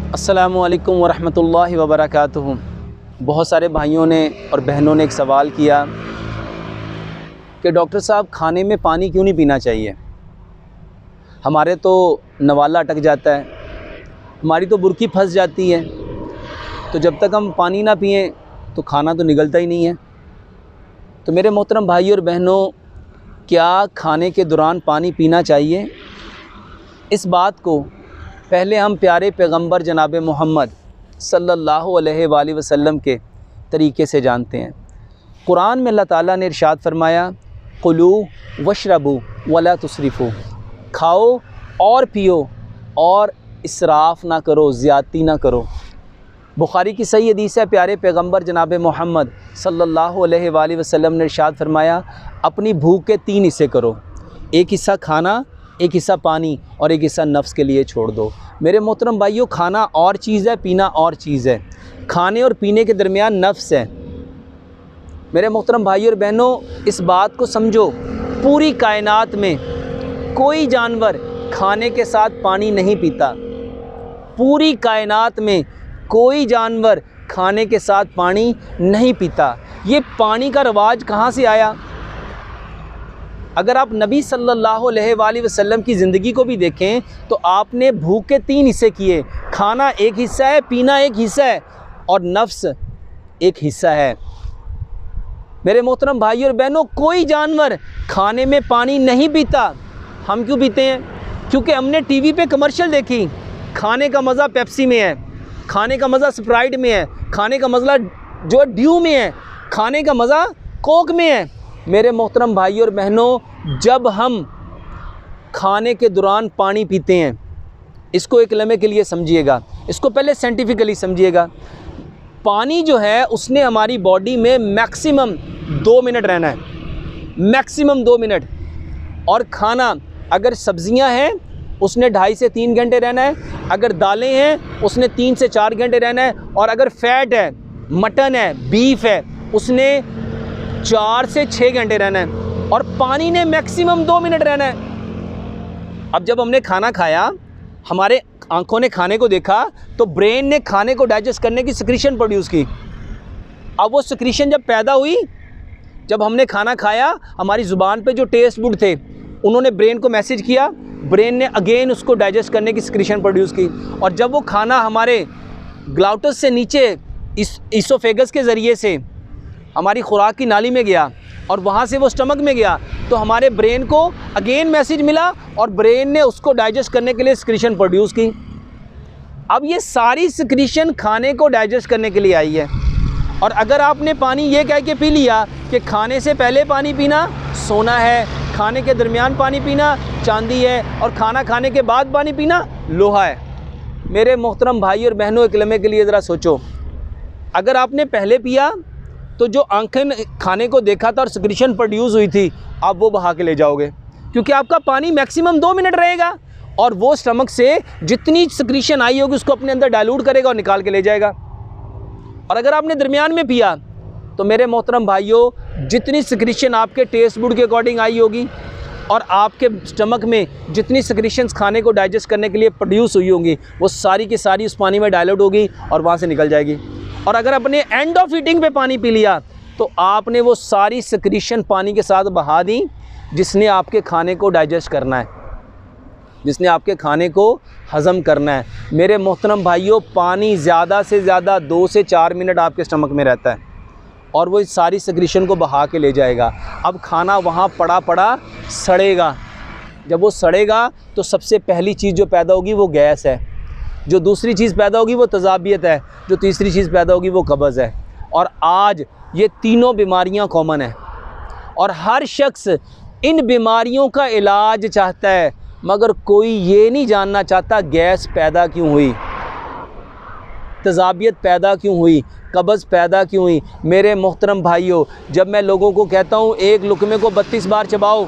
अस्सलामु अलैकुम वरहमतुल्लाहि वबरकातुहू। बहुत सारे भाइयों ने और बहनों ने एक सवाल किया कि डॉक्टर साहब खाने में पानी क्यों नहीं पीना चाहिए। हमारे तो नवाला अटक जाता है, हमारी तो बुर्की फंस जाती है, तो जब तक हम पानी ना पिएं तो खाना तो निगलता ही नहीं है। तो मेरे मोहतरम भाइयों और बहनों, क्या खाने के दौरान पानी पीना चाहिए? इस बात को पहले हम प्यारे पैगंबर जनाब मोहम्मद सल्लल्लाहु अलैहि वसल्लम के तरीके से जानते हैं। कुरान में अल्लाह ताला ने इरशाद फरमाया, कुलू वशरबू वला तुसरिफ़ू, खाओ और पियो और इसराफ़ ना करो, ज़्यादती ना करो। बुखारी की सही हदीस है, प्यारे पैगंबर जनाब मोहम्मद सल्लल्लाहु अलैहि वसल्लम ने इरशाद फरमाया, अपनी भूख के 3 हिस्से करो, एक हिस्सा खाना, एक हिस्सा पानी और एक हिस्सा नफ्स के लिए छोड़ दो। मेरे मोहतरम भाइयों, खाना और चीज़ है, पीना और चीज़ है। खाने और पीने के दरमियान नफ्स है। मेरे मोहतरम भाइयों और बहनों, इस बात को समझो, पूरी कायनात में कोई जानवर खाने के साथ पानी नहीं पीता। पूरी कायनात में कोई जानवर खाने के साथ पानी नहीं पीता। ये पानी का रवाज कहाँ से आया? अगर आप नबी सल्लल्लाहु अलैहि वसल्लम की ज़िंदगी को भी देखें तो आपने भूख के 3 हिस्से किए। खाना एक हिस्सा है, पीना एक हिस्सा है और नफ्स एक हिस्सा है। मेरे मोहतरम भाइयों और बहनों, कोई जानवर खाने में पानी नहीं पीता। हम क्यों पीते हैं? क्योंकि हमने टीवी पे कमर्शियल देखी, खाने का मज़ा पेप्सी में है, खाने का मज़ा स्प्राइट में है, खाने का मज़ा जो ड्यू में है, खाने का मज़ा कोक में है। मेरे मोहतरम भाइयों और बहनों, जब हम खाने के दौरान पानी पीते हैं, इसको एक लम्हे के लिए समझिएगा, इसको पहले साइंटिफिकली समझिएगा। पानी जो है उसने हमारी बॉडी में मैक्सिमम 2 मिनट रहना है, मैक्सिमम 2 मिनट। और खाना, अगर सब्जियां हैं उसने 2.5 से 3 घंटे रहना है, अगर दालें हैं उसने 3 से 4 घंटे रहना है, और अगर फैट है, मटन है, बीफ है, उसने 4 से 6 घंटे रहना है, और पानी ने मैक्सिमम 2 मिनट रहना है। अब जब हमने खाना खाया, हमारे आंखों ने खाने को देखा, तो ब्रेन ने खाने को डाइजेस्ट करने की सिक्रीशन प्रोड्यूस की। अब वो सिक्रीशन जब पैदा हुई, जब हमने खाना खाया, हमारी ज़ुबान पे जो टेस्ट बुड थे उन्होंने ब्रेन को मैसेज किया, ब्रेन ने अगेन उसको डाइजेस्ट करने की सिक्रीशन प्रोड्यूस की, और जब वो खाना हमारे ग्लाउटस से नीचे इसोफेगस के ज़रिए से हमारी खुराक की नाली में गया और वहाँ से वो स्टमक में गया, तो हमारे ब्रेन को अगेन मैसेज मिला और ब्रेन ने उसको डाइजेस्ट करने के लिए सिक्रीशन प्रोड्यूस की। अब ये सारी सिक्रीशन खाने को डाइजेस्ट करने के लिए आई है। और अगर आपने पानी ये कह के पी लिया कि खाने से पहले पानी पीना सोना है, खाने के दरमियान पानी पीना चांदी है, और खाना खाने के बाद पानी पीना लोहा है। मेरे मोहतरम भाई और बहनों, एक लम्हे के लिए ज़रा सोचो, अगर आपने पहले पिया तो जो आंखें ने खाने को देखा था और सिक्रीशन प्रोड्यूस हुई थी, आप वो बहा के ले जाओगे, क्योंकि आपका पानी मैक्सिमम 2 मिनट रहेगा, और वो स्टमक से जितनी सिक्रीशन आई होगी उसको अपने अंदर डाइल्यूट करेगा और निकाल के ले जाएगा। और अगर आपने दरमियान में पिया तो मेरे मोहतरम भाइयों, जितनी सिक्रीशन आपके टेस्ट बुड के अकॉर्डिंग आई होगी और आपके स्टमक में जितनी सिक्रीशंस खाने को डाइजेस्ट करने के लिए प्रोड्यूस हुई होंगी, वो सारी की सारी उस पानी में डाइल्यूट होगी और वहाँ से निकल जाएगी। और अगर अपने एंड ऑफ ईटिंग पे पानी पी लिया तो आपने वो सारी सिक्रीशन पानी के साथ बहा दी, जिसने आपके खाने को डाइजेस्ट करना है, जिसने आपके खाने को हज़म करना है। मेरे मोहतरम भाइयों, पानी ज़्यादा से ज़्यादा 2 से 4 मिनट आपके स्टमक में रहता है और वो इस सारी सिक्रीशन को बहा के ले जाएगा। अब खाना वहाँ पड़ा पड़ा सड़ेगा। जब वो सड़ेगा तो सबसे पहली चीज़ जो पैदा होगी वो गैस है, जो दूसरी चीज़ पैदा होगी वो तज़ाबियत है, जो तीसरी चीज़ पैदा होगी वो कब्ज़ है। और आज ये तीनों बीमारियां कॉमन है और हर शख्स इन बीमारियों का इलाज चाहता है, मगर कोई ये नहीं जानना चाहता गैस पैदा क्यों हुई, तज़ाबियत पैदा क्यों हुई, कब्ज़ पैदा क्यों हुई। मेरे मोहतरम भाइयों, जब मैं लोगों को कहता हूँ एक लुकमे को 32 बार चबाओ,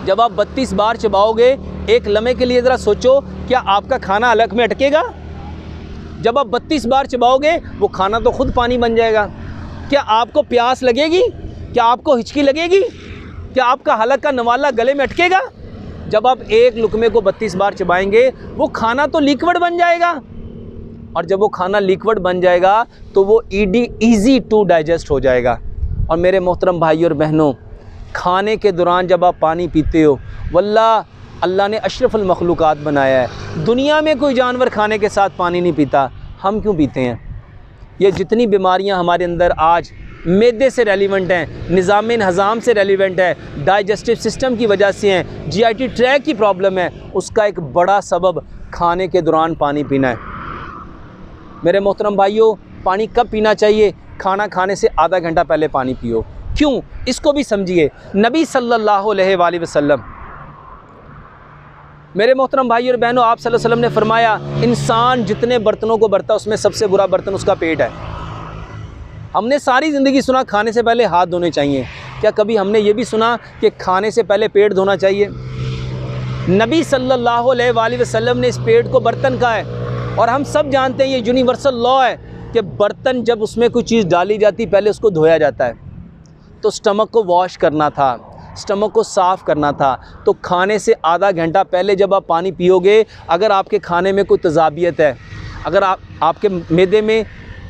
जब आप 32 बार चबाओगे, एक लम्हे के लिए ज़रा सोचो, क्या आपका खाना हलक में अटकेगा? जब आप 32 बार चबाओगे वो खाना तो खुद पानी बन जाएगा। क्या आपको प्यास लगेगी? क्या आपको हिचकी लगेगी? क्या आपका हलक का नवाला गले में अटकेगा? जब आप एक लुकमे को 32 बार चबाएंगे वो खाना तो लिक्विड बन जाएगा। और जब वो खाना लिक्विड बन जाएगा तो वो ईज़ी टू डाइजेस्ट हो जाएगा। और मेरे मोहतरम भाइयों और बहनों, खाने के दौरान जब आप पानी पीते हो, वल्लाह अल्लाह ने अशरफुल मखलूक़ात बनाया है। दुनिया में कोई जानवर खाने के साथ पानी नहीं पीता, हम क्यों पीते हैं? ये जितनी बीमारियां हमारे अंदर आज मैदे से रेलिवेंट हैं, निज़ाम हज़ाम से रेलिवेंट है, डाइजेस्टिव सिस्टम की वजह से हैं, जीआईटी ट्रैक की प्रॉब्लम है, उसका एक बड़ा सबब खाने के दौरान पानी पीना है। मेरे मोहतरम भाइयों, पानी कब पीना चाहिए? खाना खाने से आधा घंटा पहले पानी पियो। क्यों? इसको भी समझिए। नबी सल्लल्लाहु अलैहि वसल्लम, मेरे मोहतरम भाइयों और बहनों, आप सल्लल्लाहु अलैहि वसल्लम ने फरमाया, इंसान जितने बर्तनों को बरता उसमें सबसे बुरा बर्तन उसका पेट है। हमने सारी ज़िंदगी सुना खाने से पहले हाथ धोने चाहिए, क्या कभी हमने ये भी सुना कि खाने से पहले पेट धोना चाहिए? नबी सल्लल्लाहु अलैहि वसल्लम ने इस पेट को बर्तन कहा है, और हम सब जानते हैं ये यूनिवर्सल लॉ है कि बर्तन जब उसमें कोई चीज़ डाली जाती पहले उसको धोया जाता है। तो स्टमक को वॉश करना था, स्टमक को साफ़ करना था। तो खाने से आधा घंटा पहले जब आप पानी पियोगे, अगर आपके खाने में कोई तज़ाबियत है, अगर आपके मैदे में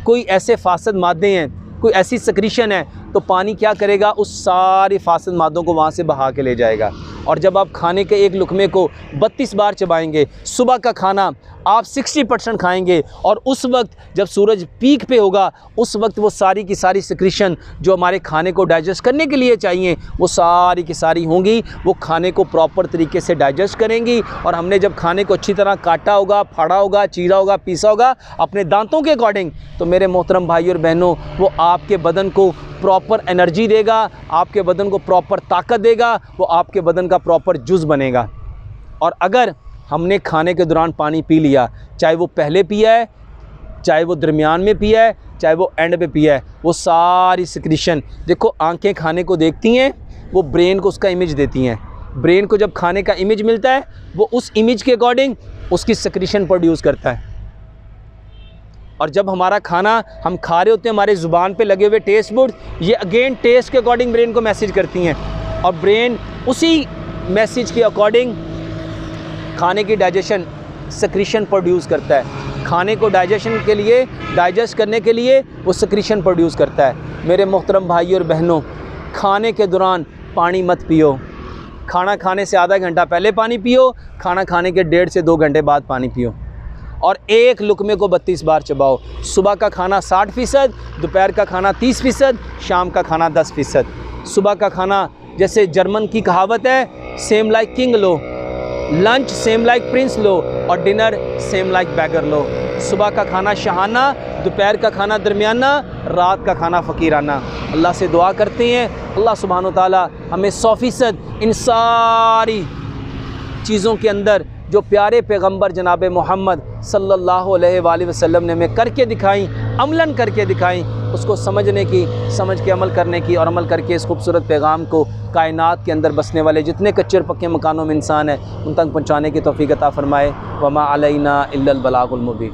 कोई ऐसे फासद मादे हैं, कोई ऐसी सक्रीशन है, तो पानी क्या करेगा? उस सारी फासद मादों को वहाँ से बहा के ले जाएगा। और जब आप खाने के एक लुकमे को 32 बार चबाएंगे, सुबह का खाना आप 60% खाएंगे, और उस वक्त जब सूरज पीक पे होगा, उस वक्त वो सारी की सारी सिक्रीशन जो हमारे खाने को डाइजेस्ट करने के लिए चाहिए, वो सारी की सारी होंगी, वो खाने को प्रॉपर तरीके से डाइजेस्ट करेंगी। और हमने जब खाने को अच्छी तरह काटा होगा, फाड़ा होगा, चीरा होगा, पीसा होगा अपने दांतों के अकॉर्डिंग, तो मेरे मोहतरम भाइयों और बहनों, वो आपके बदन को प्रॉपर एनर्जी देगा, आपके बदन को प्रॉपर ताकत देगा, वो आपके बदन का प्रॉपर जुज़ बनेगा। और अगर हमने खाने के दौरान पानी पी लिया, चाहे वो पहले पिया है, चाहे वो दरमियान में पिया है, चाहे वो एंड पे पिया है, वो सारी सिक्रीशन, देखो आंखें खाने को देखती हैं, वो ब्रेन को उसका इमेज देती हैं। ब्रेन को जब खाने का इमेज मिलता है, वो उस इमेज के अकॉर्डिंग उसकी सिक्रीशन प्रोड्यूस करता है। और जब हमारा खाना हम खा रहे होते हैं, हमारे ज़ुबान पे लगे हुए टेस्ट बुड्स, ये अगेन टेस्ट के अकॉर्डिंग ब्रेन को मैसेज करती हैं, और ब्रेन उसी मैसेज के अकॉर्डिंग खाने की डाइजेशन सिक्रीशन प्रोड्यूस करता है। खाने को डाइजेशन के लिए, डाइजेस्ट करने के लिए वो सिक्रीशन प्रोड्यूस करता है। मेरे मोहतरम भाइयों और बहनों, खाने के दौरान पानी मत पियो। खाना खाने से आधा घंटा पहले पानी पियो, खाना खाने के 1.5 से 2 घंटे बाद पानी पियो, और एक लुकमे को 32 बार चबाओ। सुबह का खाना 60%, दोपहर का खाना 30%, शाम का खाना 10%। सुबह का खाना, जैसे जर्मन की कहावत है, सेम लाइक किंग लो, लंच सेम लाइक प्रिंस लो, और डिनर सेम लाइक बैगर लो। सुबह का खाना शहाना, दोपहर का खाना दरमियाना, रात का खाना फ़कीराना। अल्लाह से दुआ करते हैं, अल्लाह सुब्हानो ताला हमें 100% इन सारी चीज़ों के अंदर जो प्यारे पैगंबर जनाब मोहम्मद सल्लल्लाहु अलैहि वसल्लम ने हमें करके दिखाई, अमलन करके दिखाई, उसको समझने की, समझ के अमल करने की, और अमल करके इस खूबसूरत पैगाम को कायनात के अंदर बसने वाले जितने कच्चे और पक्के मकानों में इंसान है, उन तक पहुँचाने की तौफीक अता फ़रमाए। वमा अलैना इल्लल बलागुल मुबीन।